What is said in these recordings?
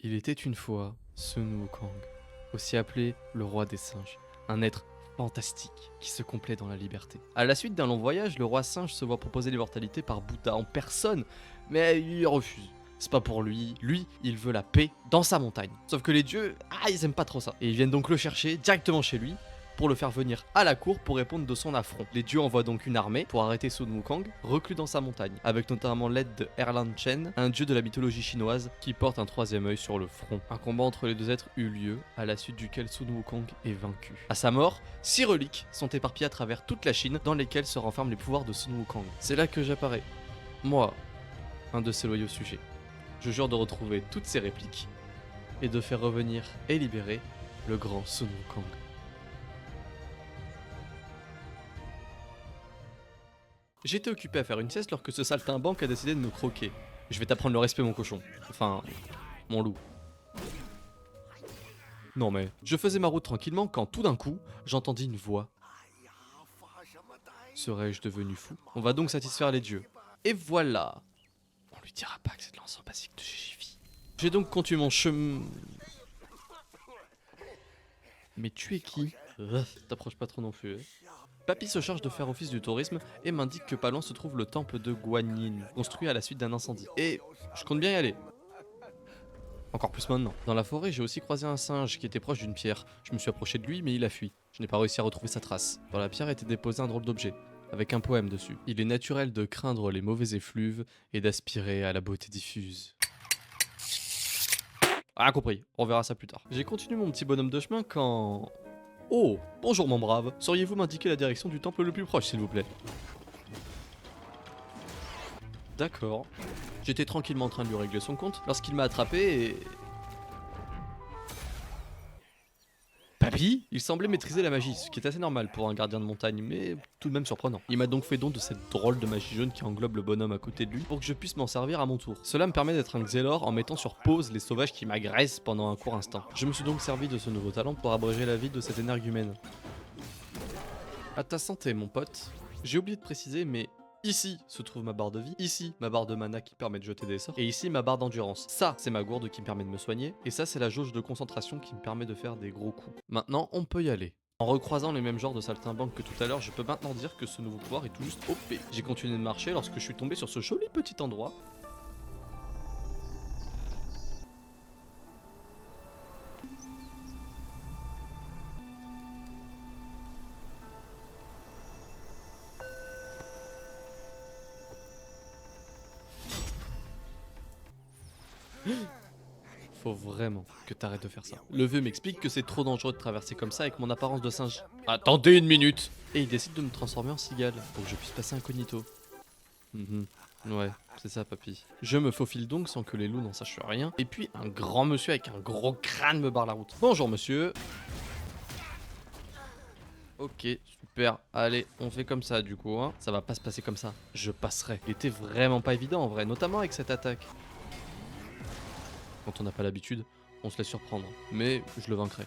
Il était une fois Sun Wukong, aussi appelé le roi des singes, un être fantastique qui se complaît dans la liberté. À la suite d'un long voyage, le roi singe se voit proposer l'immortalité par Bouddha en personne, mais il refuse. C'est pas pour lui, il veut la paix dans sa montagne. Sauf que les dieux, ils aiment pas trop ça. Et ils viennent donc le chercher directement chez lui, pour le faire venir à la cour pour répondre de son affront. Les dieux envoient donc une armée pour arrêter Sun Wukong, reclus dans sa montagne, avec notamment l'aide de Erlang Chen, un dieu de la mythologie chinoise qui porte un troisième œil sur le front. Un combat entre les deux êtres eut lieu, à la suite duquel Sun Wukong est vaincu. À sa mort, 6 reliques sont éparpillées à travers toute la Chine, dans lesquelles se renferment les pouvoirs de Sun Wukong. C'est là que j'apparais. Moi, un de ses loyaux sujets. Je jure de retrouver toutes ces répliques et de faire revenir et libérer le grand Sun Wukong. J'étais occupé à faire une sieste lorsque ce saltimbanque a décidé de me croquer. Je vais t'apprendre le respect, mon cochon. Enfin, mon loup. Non mais, je faisais ma route tranquillement quand tout d'un coup, j'entendis une voix. Serais-je devenu fou? On va donc satisfaire les dieux. Et voilà. On lui dira pas que c'est de l'encens basique de Gigifi. J'ai donc continué mon chemin. Mais tu es qui? T'approches pas trop non plus. Papy se charge de faire office du tourisme et m'indique que pas loin se trouve le temple de Guanyin, construit à la suite d'un incendie. Et je compte bien y aller. Encore plus maintenant. Dans la forêt, j'ai aussi croisé un singe qui était proche d'une pierre. Je me suis approché de lui, mais il a fui. Je n'ai pas réussi à retrouver sa trace. Dans la pierre était déposé un drôle d'objet, avec un poème dessus. Il est naturel de craindre les mauvais effluves et d'aspirer à la beauté diffuse. Ah, compris, on verra ça plus tard. J'ai continué mon petit bonhomme de chemin quand... Oh, bonjour mon brave. Sauriez-vous m'indiquer la direction du temple le plus proche, s'il vous plaît? D'accord. J'étais tranquillement en train de lui régler son compte lorsqu'il m'a attrapé et... Papy? Il semblait maîtriser la magie, ce qui est assez normal pour un gardien de montagne, mais tout de même surprenant. Il m'a donc fait don de cette drôle de magie jaune qui englobe le bonhomme à côté de lui pour que je puisse m'en servir à mon tour. Cela me permet d'être un Xelor en mettant sur pause les sauvages qui m'agressent pendant un court instant. Je me suis donc servi de ce nouveau talent pour abréger la vie de cet énergumène. À ta santé, mon pote. J'ai oublié de préciser, mais ici se trouve ma barre de vie, ici ma barre de mana qui permet de jeter des sorts, et ici ma barre d'endurance. Ça, c'est ma gourde qui me permet de me soigner, et ça, c'est la jauge de concentration qui me permet de faire des gros coups. Maintenant, on peut y aller. En recroisant les mêmes genres de saltimbanques que tout à l'heure, je peux maintenant dire que ce nouveau pouvoir est tout juste OP. J'ai continué de marcher lorsque je suis tombé sur ce joli petit endroit. Faut vraiment que t'arrêtes de faire ça. Le vieux m'explique que c'est trop dangereux de traverser comme ça avec mon apparence de singe. Attendez une minute! Et il décide de me transformer en cigale pour que je puisse passer incognito. Ouais, c'est ça, papy. Je me faufile donc sans que les loups n'en sachent rien. Et puis un grand monsieur avec un gros crâne me barre la route. Bonjour monsieur. Ok, super. Allez, on fait comme ça du coup. Hein. Ça va pas se passer comme ça. Je passerai. Il était vraiment pas évident en vrai, notamment avec cette attaque. Quand on n'a pas l'habitude, on se laisse surprendre. Mais je le vaincrai.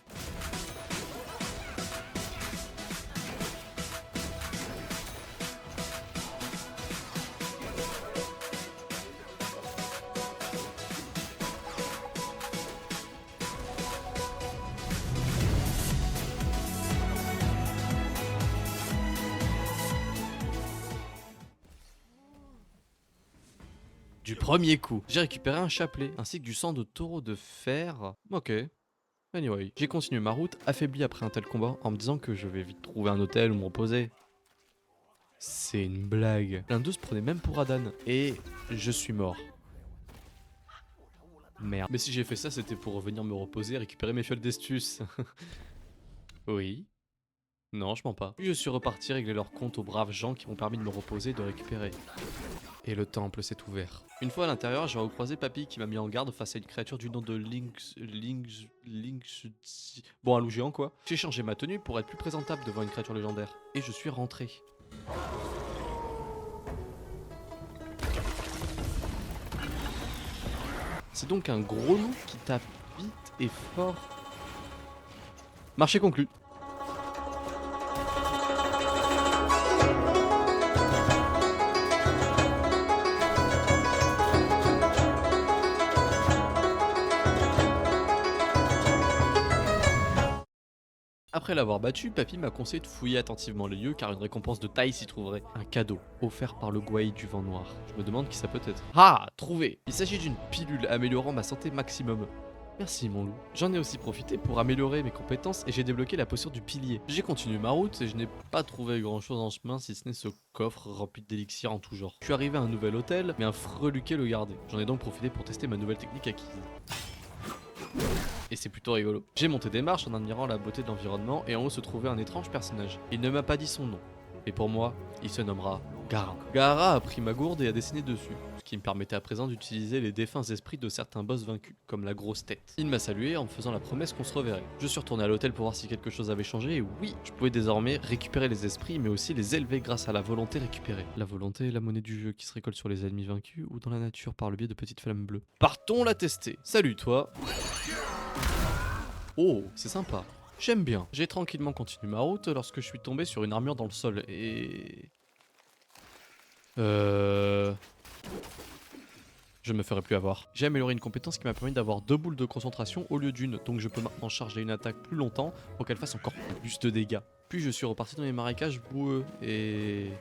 Du premier coup, j'ai récupéré un chapelet ainsi que du sang de taureau de fer. Ok. Anyway, j'ai continué ma route, affaibli après un tel combat, en me disant que je vais vite trouver un hôtel où me reposer. C'est une blague. L'un d'eux se prenait même pour Adan, et je suis mort. Merde. Mais si j'ai fait ça, c'était pour revenir me reposer et récupérer mes fioles d'estus. Oui. Non, je mens pas. Puis je suis reparti régler leur compte aux braves gens qui m'ont permis de me reposer et de récupérer. Et le temple s'est ouvert. Une fois à l'intérieur, j'ai recroisé Papy qui m'a mis en garde face à une créature du nom de Lynx... Bon, un loup géant quoi. J'ai changé ma tenue pour être plus présentable devant une créature légendaire. Et je suis rentré. C'est donc un gros loup qui tape vite et fort. Marché conclu. Après l'avoir battu, Papy m'a conseillé de fouiller attentivement les lieux car une récompense de taille s'y trouverait. Un cadeau, offert par le Gwaï du vent noir. Je me demande qui ça peut être. Ah, trouvé! Il s'agit d'une pilule améliorant ma santé maximum. Merci mon loup. J'en ai aussi profité pour améliorer mes compétences et j'ai débloqué la posture du pilier. J'ai continué ma route et je n'ai pas trouvé grand chose en chemin si ce n'est ce coffre rempli d'élixirs en tout genre. Je suis arrivé à un nouvel hôtel, mais un freluquet le gardait. J'en ai donc profité pour tester ma nouvelle technique acquise. Et c'est plutôt rigolo. J'ai monté des marches en admirant la beauté de l'environnement et en haut se trouvait un étrange personnage. Il ne m'a pas dit son nom. Et pour moi, il se nommera Gara. Gara a pris ma gourde et a dessiné dessus, ce qui me permettait à présent d'utiliser les défunts esprits de certains boss vaincus, comme la grosse tête. Il m'a salué en me faisant la promesse qu'on se reverrait. Je suis retourné à l'hôtel pour voir si quelque chose avait changé et oui, je pouvais désormais récupérer les esprits mais aussi les élever grâce à la volonté récupérée. La volonté est la monnaie du jeu qui se récolte sur les ennemis vaincus ou dans la nature par le biais de petites flammes bleues. Partons la tester. Salut toi. Oh, c'est sympa. J'aime bien. J'ai tranquillement continué ma route lorsque je suis tombé sur une armure dans le sol et... Je ne me ferai plus avoir. J'ai amélioré une compétence qui m'a permis d'avoir 2 boules de concentration au lieu d'une, donc je peux maintenant charger une attaque plus longtemps pour qu'elle fasse encore plus de dégâts. Puis je suis reparti dans les marécages boueux et...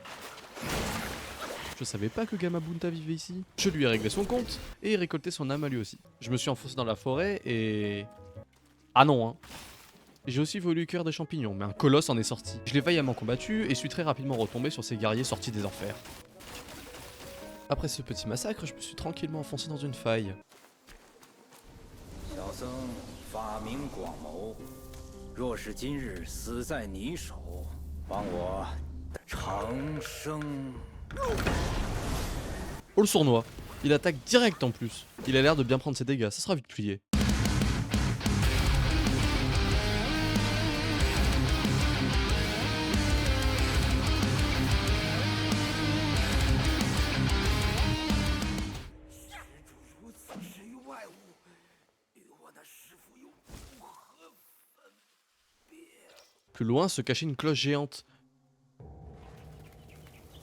Je savais pas que Gamabunta vivait ici. Je lui ai réglé son compte et récolté son âme à lui aussi. Je me suis enfoncé dans la forêt et... Ah non hein. J'ai aussi voulu cueillir des champignons, mais un colosse en est sorti. Je l'ai vaillamment combattu et suis très rapidement retombé sur ces guerriers sortis des enfers. Après ce petit massacre, je me suis tranquillement enfoncé dans une faille. Oh le sournois, il attaque direct en plus. Il a l'air de bien prendre ses dégâts, ça sera vite plié. Plus loin se cachait une cloche géante.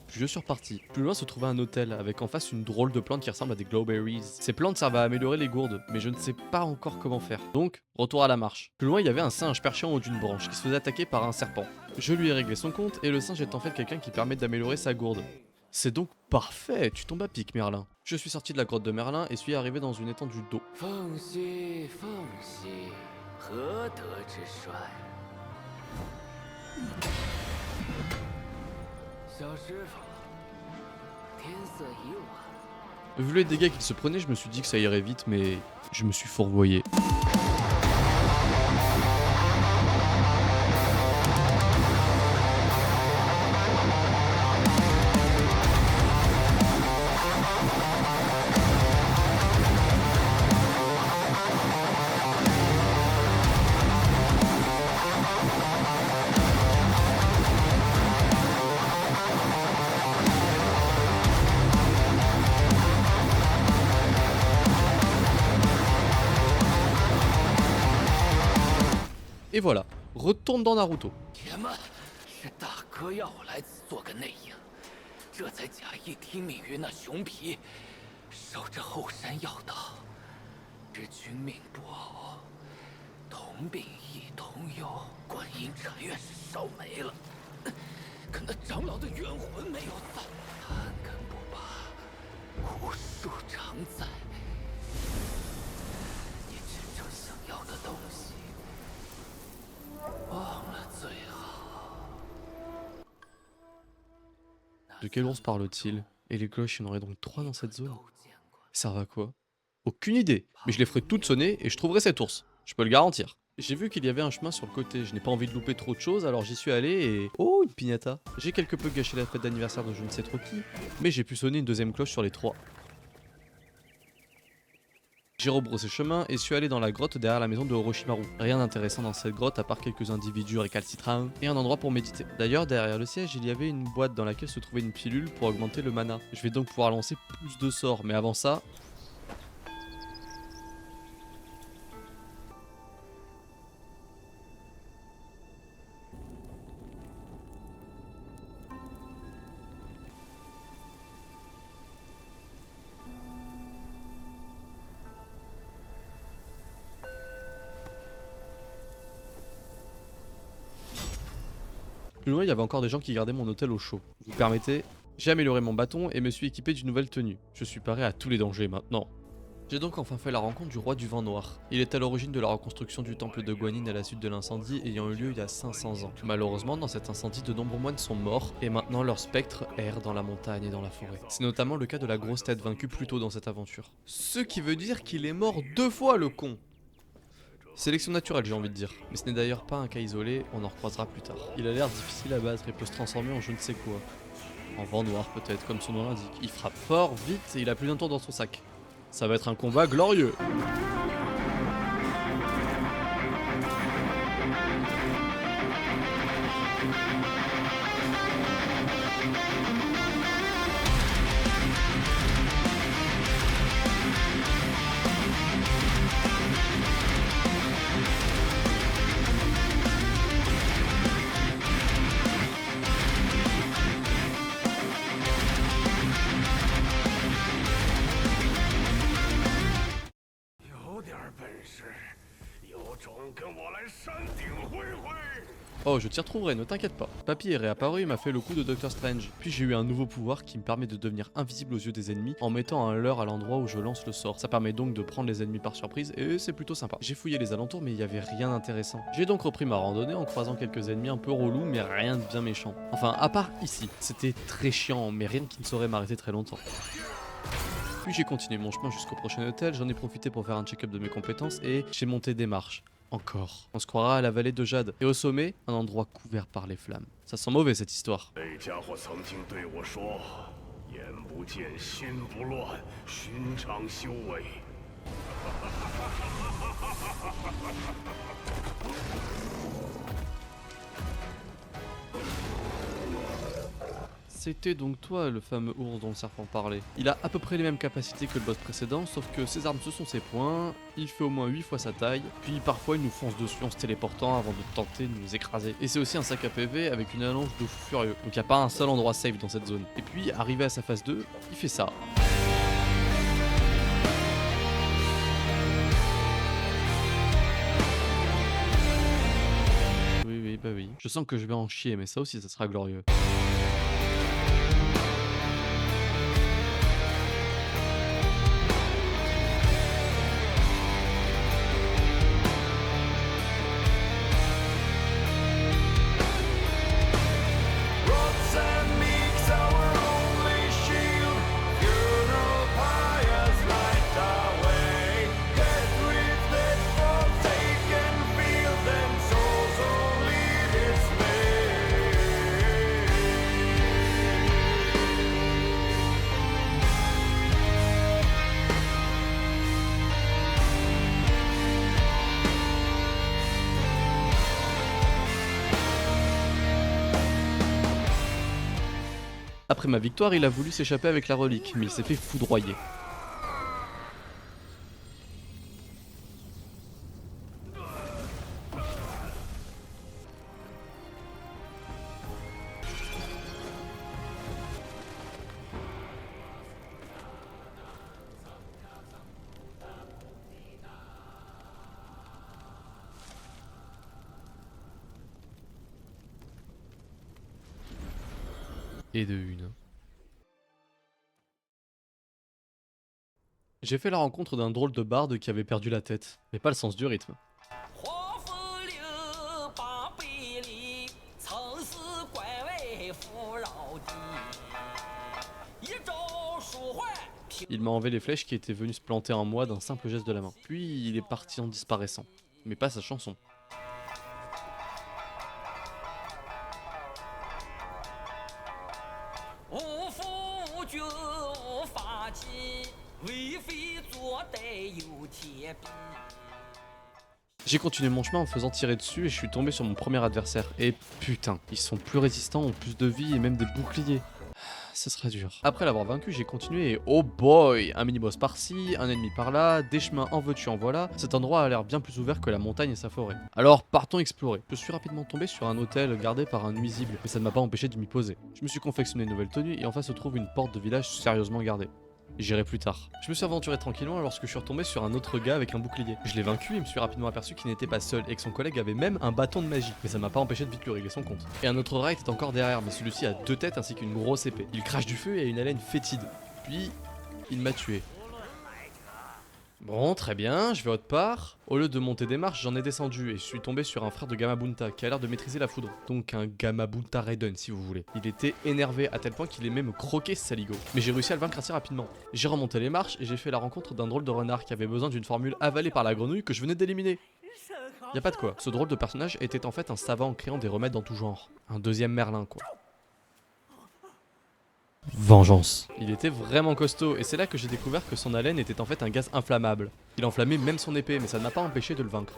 Puis je suis reparti. Plus loin se trouvait un hôtel, avec en face une drôle de plante qui ressemble à des glowberries. Ces plantes servent à améliorer les gourdes, mais je ne sais pas encore comment faire. Donc, retour à la marche. Plus loin, il y avait un singe perché en haut d'une branche, qui se faisait attaquer par un serpent. Je lui ai réglé son compte, et le singe est en fait quelqu'un qui permet d'améliorer sa gourde. C'est donc parfait, tu tombes à pic Merlin. Je suis sorti de la grotte de Merlin et suis arrivé dans une étendue d'eau. Vu les dégâts qu'il se prenait, je me suis dit que ça irait vite, mais je me suis fourvoyé. Et voilà, retourne dans Naruto. De quel ours parle-t-il? Et les cloches, il y en aurait donc 3 dans cette zone? Ça va à quoi? Aucune idée, mais je les ferai toutes sonner et je trouverai cet ours. Je peux le garantir. J'ai vu qu'il y avait un chemin sur le côté, je n'ai pas envie de louper trop de choses, alors j'y suis allé et... Oh, une piñata. J'ai quelque peu gâché la fête d'anniversaire de je ne sais trop qui, mais j'ai pu sonner une deuxième cloche sur les 3. J'ai rebroussé chemin et suis allé dans la grotte derrière la maison de Orochimaru. Rien d'intéressant dans cette grotte à part quelques individus récalcitrants et un endroit pour méditer. D'ailleurs, derrière le siège, il y avait une boîte dans laquelle se trouvait une pilule pour augmenter le mana. Je vais donc pouvoir lancer plus de sorts, mais avant ça... Plus loin, il y avait encore des gens qui gardaient mon hôtel au chaud. Vous permettez? J'ai amélioré mon bâton et me suis équipé d'une nouvelle tenue. Je suis paré à tous les dangers maintenant. J'ai donc enfin fait la rencontre du roi du vent noir. Il est à l'origine de la reconstruction du temple de Guanyin à la suite de l'incendie ayant eu lieu il y a 500 ans. Malheureusement, dans cet incendie, de nombreux moines sont morts et maintenant leur spectre erre dans la montagne et dans la forêt. C'est notamment le cas de la grosse tête vaincue plus tôt dans cette aventure. Ce qui veut dire qu'il est mort 2 fois, le con. Sélection naturelle, j'ai envie de dire. Mais ce n'est d'ailleurs pas un cas isolé, on en recroisera plus tard. Il a l'air difficile à battre et peut se transformer en je ne sais quoi. En vent noir peut-être, comme son nom l'indique. Il frappe fort, vite et il a plus d'un tour dans son sac. Ça va être un combat glorieux. Oh, je t'y retrouverai, ne t'inquiète pas. Papy est réapparu et m'a fait le coup de Doctor Strange. Puis j'ai eu un nouveau pouvoir qui me permet de devenir invisible aux yeux des ennemis en mettant un leurre à l'endroit où je lance le sort. Ça permet donc de prendre les ennemis par surprise et c'est plutôt sympa. J'ai fouillé les alentours mais il n'y avait rien d'intéressant. J'ai donc repris ma randonnée en croisant quelques ennemis un peu relous mais rien de bien méchant. Enfin, à part ici. C'était très chiant mais rien qui ne saurait m'arrêter très longtemps. Puis j'ai continué mon chemin jusqu'au prochain hôtel, j'en ai profité pour faire un check-up de mes compétences et j'ai monté des marches. Encore. On se croira à la vallée de Jade. Et au sommet, un endroit couvert par les flammes. Ça sent mauvais cette histoire. C'était donc toi le fameux ours dont le serpent parlait. Il a à peu près les mêmes capacités que le boss précédent, sauf que ses armes ce sont ses poings, il fait au moins 8 fois sa taille, puis parfois il nous fonce dessus en se téléportant avant de tenter de nous écraser. Et c'est aussi un sac à PV avec une allonge de fou furieux, donc y a pas un seul endroit safe dans cette zone. Et puis, arrivé à sa phase 2, il fait ça. Oui, bah oui. Je sens que je vais en chier, mais ça aussi ça sera glorieux. Après ma victoire, il a voulu s'échapper avec la relique, mais il s'est fait foudroyer. Et de une. J'ai fait la rencontre d'un drôle de barde qui avait perdu la tête, mais pas le sens du rythme. Il m'a enlevé les flèches qui étaient venues se planter en moi d'un simple geste de la main. Puis il est parti en disparaissant, mais pas sa chanson. J'ai continué mon chemin en me faisant tirer dessus et je suis tombé sur mon premier adversaire. Et putain, ils sont plus résistants, ont plus de vie et même des boucliers. Ce sera dur. Après l'avoir vaincu, j'ai continué et oh boy, un mini-boss par-ci, un ennemi par-là, des chemins en veux-tu en voilà. Cet endroit a l'air bien plus ouvert que la montagne et sa forêt. Alors partons explorer. Je suis rapidement tombé sur un hôtel gardé par un nuisible, mais ça ne m'a pas empêché de m'y poser. Je me suis confectionné une nouvelle tenue et en face se trouve une porte de village sérieusement gardée. J'irai plus tard. Je me suis aventuré tranquillement lorsque je suis retombé sur un autre gars avec un bouclier. Je l'ai vaincu et me suis rapidement aperçu qu'il n'était pas seul et que son collègue avait même un bâton de magie. Mais ça m'a pas empêché de vite lui régler son compte. Et un autre rat était encore derrière, mais celui-ci a 2 têtes ainsi qu'une grosse épée. Il crache du feu et a une haleine fétide. Puis, il m'a tué. Bon, très bien, je vais autre part. Au lieu de monter des marches, j'en ai descendu et je suis tombé sur un frère de Gamabunta qui a l'air de maîtriser la foudre. Donc un Gamabunta Raiden si vous voulez. Il était énervé à tel point qu'il aimait me croquer ce saligo. Mais j'ai réussi à le vaincre assez rapidement. J'ai remonté les marches et j'ai fait la rencontre d'un drôle de renard qui avait besoin d'une formule avalée par la grenouille que je venais d'éliminer. Y'a pas de quoi. Ce drôle de personnage était en fait un savant créant des remèdes en tout genre. Un deuxième Merlin quoi. Vengeance. Il était vraiment costaud et c'est là que j'ai découvert que son haleine était en fait un gaz inflammable. Il enflammait même son épée mais ça ne m'a pas empêché de le vaincre.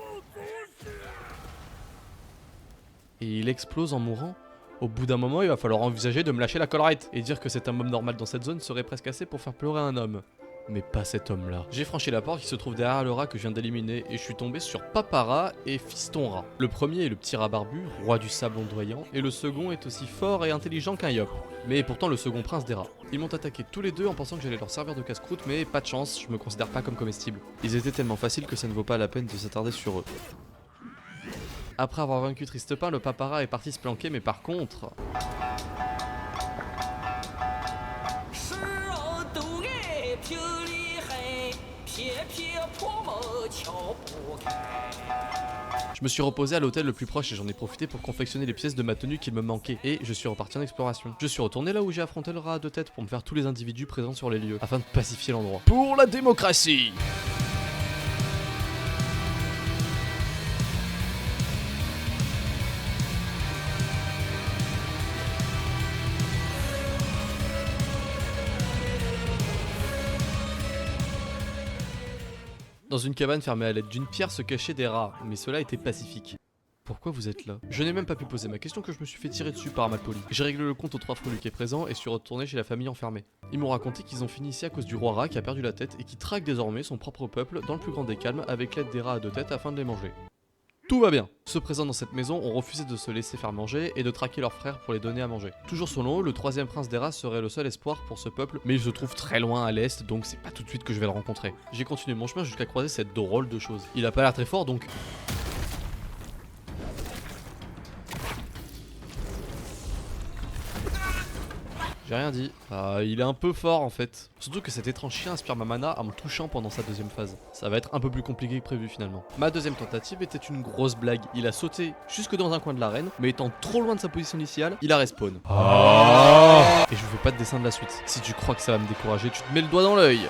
Et il explose en mourant. Au bout d'un moment il va falloir envisager de me lâcher la collerette. Et dire que c'est un mob normal dans cette zone serait presque assez pour faire pleurer un homme. Mais pas cet homme là. J'ai franchi la porte qui se trouve derrière le rat que je viens d'éliminer et je suis tombé sur Papara et Fiston Rat. Le premier est le petit rat barbu, roi du sable ondoyant, et le second est aussi fort et intelligent qu'un yop. Mais pourtant le second prince des rats. Ils m'ont attaqué tous les deux en pensant que j'allais leur servir de casse-croûte, mais pas de chance, je me considère pas comme comestible. Ils étaient tellement faciles que ça ne vaut pas la peine de s'attarder sur eux. Après avoir vaincu Tristepin, le Papara est parti se planquer, mais par contre... Je me suis reposé à l'hôtel le plus proche et j'en ai profité pour confectionner les pièces de ma tenue qu'il me manquait et je suis reparti en exploration. Je suis retourné là où j'ai affronté le rat à 2 têtes pour me faire tous les individus présents sur les lieux afin de pacifier l'endroit. Pour la démocratie! Dans une cabane fermée à l'aide d'une pierre se cachaient des rats, mais cela était pacifique. Pourquoi vous êtes là? Je n'ai même pas pu poser ma question que je me suis fait tirer dessus par un malpoli. J'ai réglé le compte aux 3 freluquets présents et suis retourné chez la famille enfermée. Ils m'ont raconté qu'ils ont fini ici à cause du roi rat qui a perdu la tête et qui traque désormais son propre peuple dans le plus grand des calmes avec l'aide des rats à 2 têtes afin de les manger. Tout va bien. Ceux présents dans cette maison ont refusé de se laisser faire manger et de traquer leurs frères pour les donner à manger. Toujours selon eux, le 3e prince des rats serait le seul espoir pour ce peuple, mais il se trouve très loin à l'est, donc c'est pas tout de suite que je vais le rencontrer. J'ai continué mon chemin jusqu'à croiser cette drôle de chose. Il a pas l'air très fort donc... J'ai rien dit. Il est un peu fort en fait. Surtout que cet étrange chien aspire ma mana en me touchant pendant sa 2e phase. Ça va être un peu plus compliqué que prévu finalement. Ma 2e tentative était une grosse blague. Il a sauté jusque dans un coin de l'arène, mais étant trop loin de sa position initiale, il a respawn. Et je vous fais pas de dessin de la suite. Si tu crois que ça va me décourager, tu te mets le doigt dans l'œil.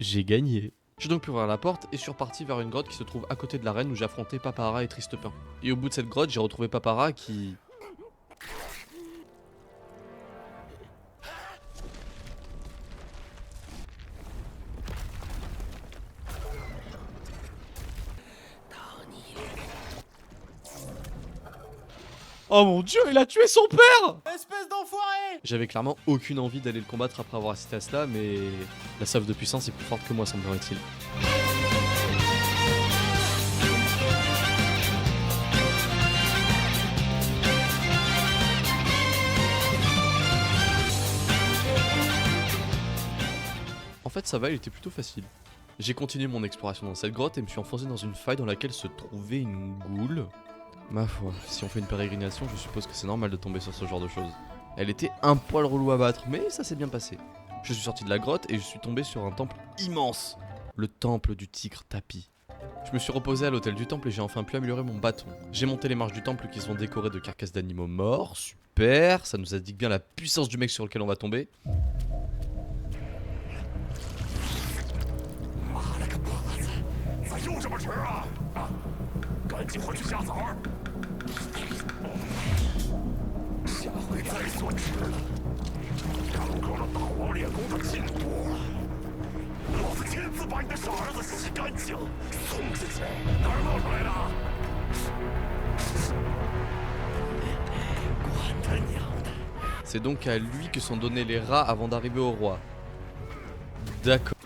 J'ai gagné. J'ai donc pu ouvrir la porte et suis reparti vers une grotte qui se trouve à côté de l'arène où j'ai affronté Papara et Tristepin. Et au bout de cette grotte, j'ai retrouvé Papara qui... Oh mon dieu, il a tué son père! Espèce d'enfoiré! J'avais clairement aucune envie d'aller le combattre après avoir assisté à cela, mais la soif de puissance est plus forte que moi, semblerait-il. En fait, ça va, il était plutôt facile. J'ai continué mon exploration dans cette grotte et me suis enfoncé dans une faille dans laquelle se trouvait une goule. Ma foi, si on fait une pérégrination, je suppose que c'est normal de tomber sur ce genre de choses. Elle était un poil relou à battre, mais ça s'est bien passé. Je suis sorti de la grotte et je suis tombé sur un temple immense. Le temple du tigre tapi. Je me suis reposé à l'hôtel du temple et j'ai enfin pu améliorer mon bâton. J'ai monté les marches du temple qui sont décorées de carcasses d'animaux morts. Super, ça nous indique bien la puissance du mec sur lequel on va tomber. C'est donc à lui que sont donnés les rats avant d'arriver au roi. D'accord.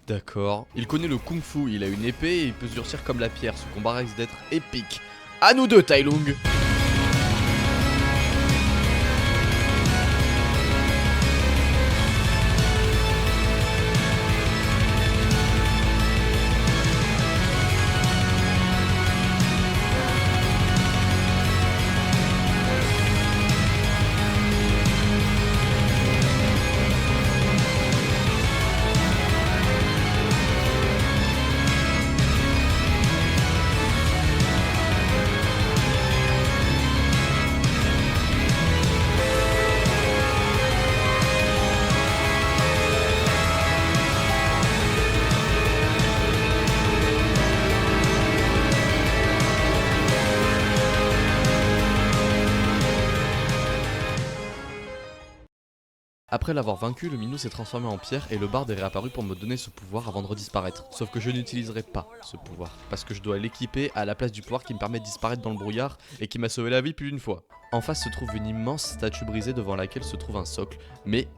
D'accord. Il connaît le kung fu, il a une épée et il peut se durcir comme la pierre. Ce combat risque d'être épique. À nous deux, Tai Lung. Après l'avoir vaincu, le Minou s'est transformé en pierre et le barde est réapparu pour me donner ce pouvoir avant de redisparaître. Sauf que je n'utiliserai pas ce pouvoir, parce que je dois l'équiper à la place du pouvoir qui me permet de disparaître dans le brouillard et qui m'a sauvé la vie plus d'une fois. En face se trouve une immense statue brisée devant laquelle se trouve un socle, mais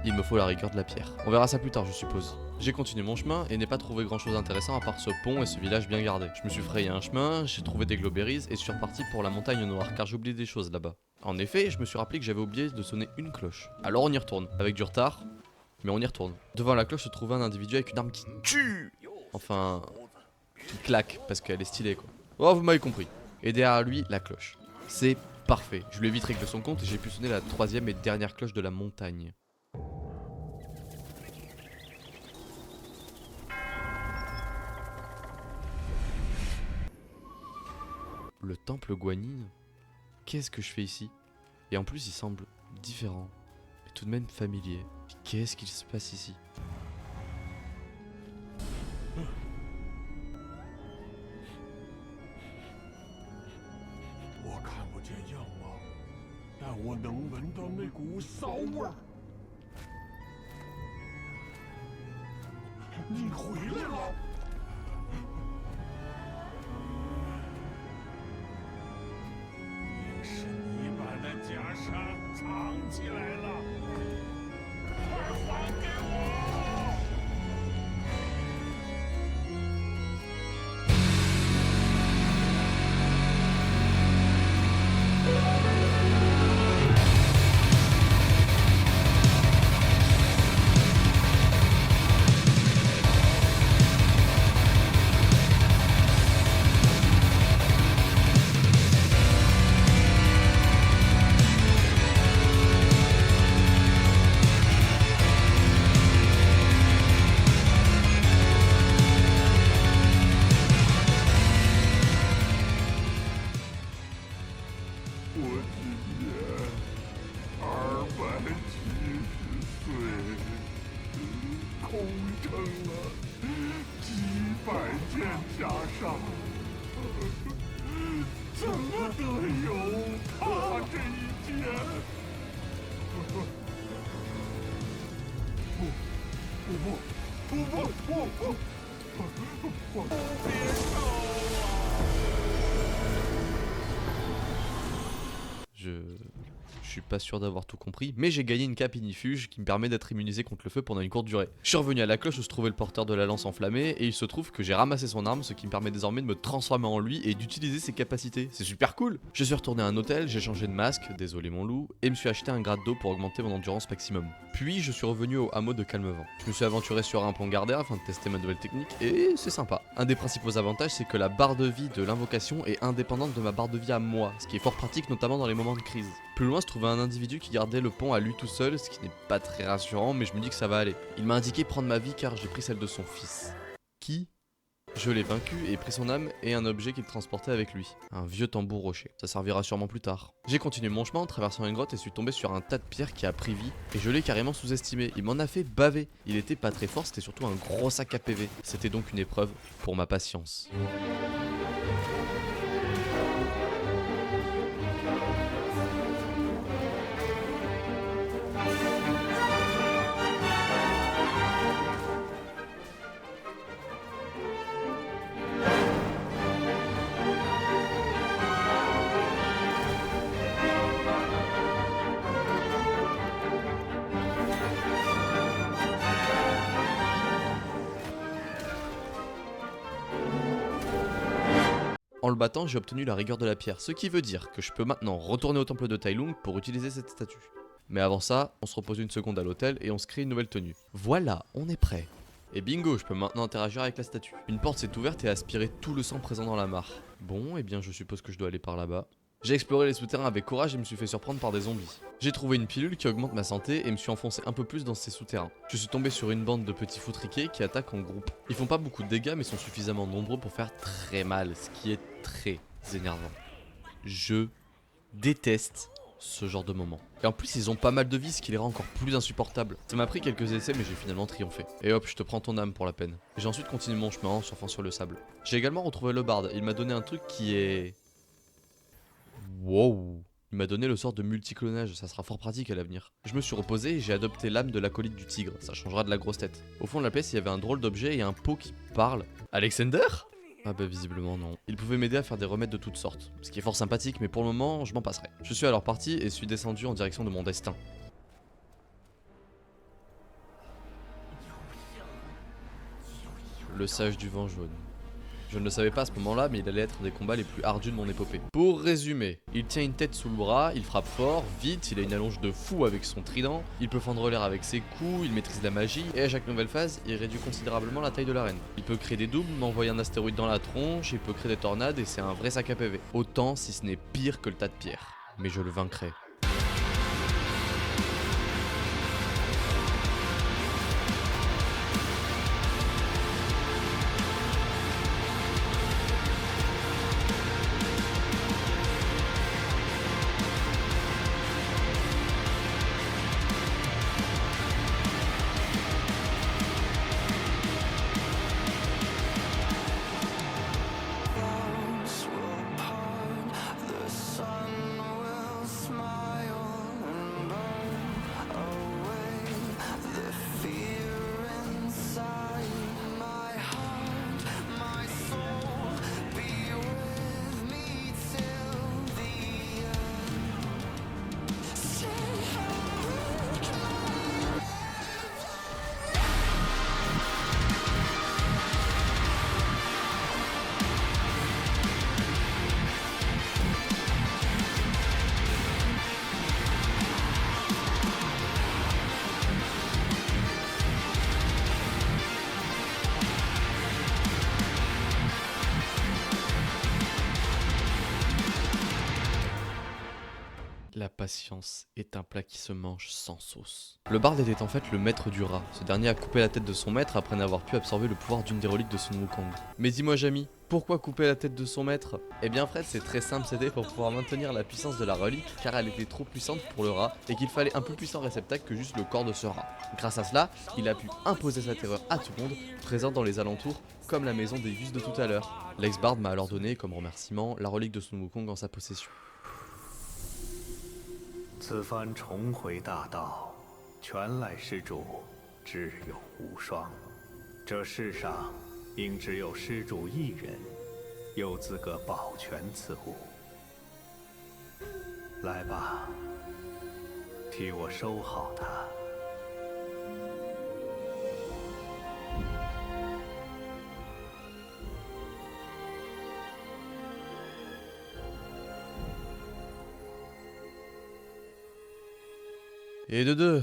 il me faut la rigueur de la pierre. On verra ça plus tard, je suppose. J'ai continué mon chemin et n'ai pas trouvé grand chose d'intéressant à part ce pont et ce village bien gardé. Je me suis frayé un chemin, j'ai trouvé des globéries et suis reparti pour la montagne noire car j'ai oublié des choses là-bas. En effet, je me suis rappelé que j'avais oublié de sonner une cloche. Alors on y retourne, avec du retard, mais on y retourne. Devant la cloche se trouvait un individu avec une arme qui tue. Enfin, qui claque parce qu'elle est stylée quoi. Oh, vous m'avez compris. Et derrière lui, la cloche. C'est parfait. Je lui ai vite réglé son compte et j'ai pu sonner la troisième et dernière cloche de la montagne. Le temple Guanyin? Qu'est-ce que je fais ici? Et en plus il semble différent, mais tout de même familier. Qu'est-ce qu'il se passe ici? Je suis pas sûr d'avoir tout compris, mais j'ai gagné une cape ignifuge qui me permet d'être immunisé contre le feu pendant une courte durée. Je suis revenu à la cloche où se trouvait le porteur de la lance enflammée, et il se trouve que j'ai ramassé son arme, ce qui me permet désormais de me transformer en lui et d'utiliser ses capacités. C'est super cool! Je suis retourné à un hôtel, j'ai changé de masque, désolé mon loup, et me suis acheté un grade d'eau pour augmenter mon endurance maximum. Puis je suis revenu au hameau de Calmevent. Je me suis aventuré sur un pont Gardère afin de tester ma nouvelle technique, et c'est sympa. Un des principaux avantages, c'est que la barre de vie de l'invocation est indépendante de ma barre de vie à moi, ce qui est fort pratique notamment dans les moments de crise. Plus loin se trouvait un individu qui gardait le pont à lui tout seul, ce qui n'est pas très rassurant, mais je me dis que ça va aller. Il m'a indiqué prendre ma vie car j'ai pris celle de son fils. Qui? Je l'ai vaincu et pris son âme et un objet qu'il transportait avec lui. Un vieux tambour rocher. Ça servira sûrement plus tard. J'ai continué mon chemin en traversant une grotte et suis tombé sur un tas de pierres qui a pris vie. Et je l'ai carrément sous-estimé. Il m'en a fait baver. Il était pas très fort, c'était surtout un gros sac à PV. C'était donc une épreuve pour ma patience. En le battant, j'ai obtenu la rigueur de la pierre, ce qui veut dire que je peux maintenant retourner au temple de Tai Lung pour utiliser cette statue. Mais avant ça, on se repose une seconde à l'hôtel et on se crée une nouvelle tenue. Voilà, on est prêt. Et bingo, je peux maintenant interagir avec la statue. Une porte s'est ouverte et a aspiré tout le sang présent dans la mare. Bon, eh bien je suppose que je dois aller par là-bas. J'ai exploré les souterrains avec courage et me suis fait surprendre par des zombies. J'ai trouvé une pilule qui augmente ma santé et me suis enfoncé un peu plus dans ces souterrains. Je suis tombé sur une bande de petits foutriqués qui attaquent en groupe. Ils font pas beaucoup de dégâts mais sont suffisamment nombreux pour faire très mal, ce qui est très énervant. Je déteste ce genre de moment. Et en plus ils ont pas mal de vie, ce qui les rend encore plus insupportables. Ça m'a pris quelques essais mais j'ai finalement triomphé. Et hop, je te prends ton âme pour la peine. J'ai ensuite continué mon chemin en surfant sur le sable. J'ai également retrouvé le barde, il m'a donné un truc qui est... Wow. Il m'a donné le sort de multiclonage, ça sera fort pratique à l'avenir. Je me suis reposé et j'ai adopté l'âme de l'acolyte du tigre, ça changera de la grosse tête. Au fond de la pièce, il y avait un drôle d'objet et un pot qui parle. Alexander? Ah bah visiblement non. Il pouvait m'aider à faire des remèdes de toutes sortes, ce qui est fort sympathique mais pour le moment, je m'en passerai. Je suis alors parti et suis descendu en direction de mon destin. Le sage du vent jaune. Je ne le savais pas à ce moment-là, mais il allait être un des combats les plus ardus de mon épopée. Pour résumer, il tient une tête sous le bras, il frappe fort, vite, il a une allonge de fou avec son trident, il peut fendre l'air avec ses coups, il maîtrise la magie, et à chaque nouvelle phase, il réduit considérablement la taille de l'arène. Il peut créer des doubles, m'envoyer un astéroïde dans la tronche, il peut créer des tornades, et c'est un vrai sac à PV. Autant si ce n'est pire que le tas de pierres. Mais je le vaincrai. La patience est un plat qui se mange sans sauce. Le barde était en fait le maître du rat. Ce dernier a coupé la tête de son maître après n'avoir pu absorber le pouvoir d'une des reliques de Sun Wukong. Mais dis-moi Jamy, pourquoi couper la tête de son maître? Eh bien Fred, c'est très simple, c'était pour pouvoir maintenir la puissance de la relique car elle était trop puissante pour le rat et qu'il fallait un plus puissant réceptacle que juste le corps de ce rat. Grâce à cela, il a pu imposer sa terreur à tout le monde présent dans les alentours comme la maison des Gus de tout à l'heure. L'ex-barde m'a alors donné comme remerciement la relique de Sun Wukong en sa possession. 此番重回大道，全赖施主智勇无双。这世上应只有施主一人有资格保全此物。来吧，替我收好它。Et de deux.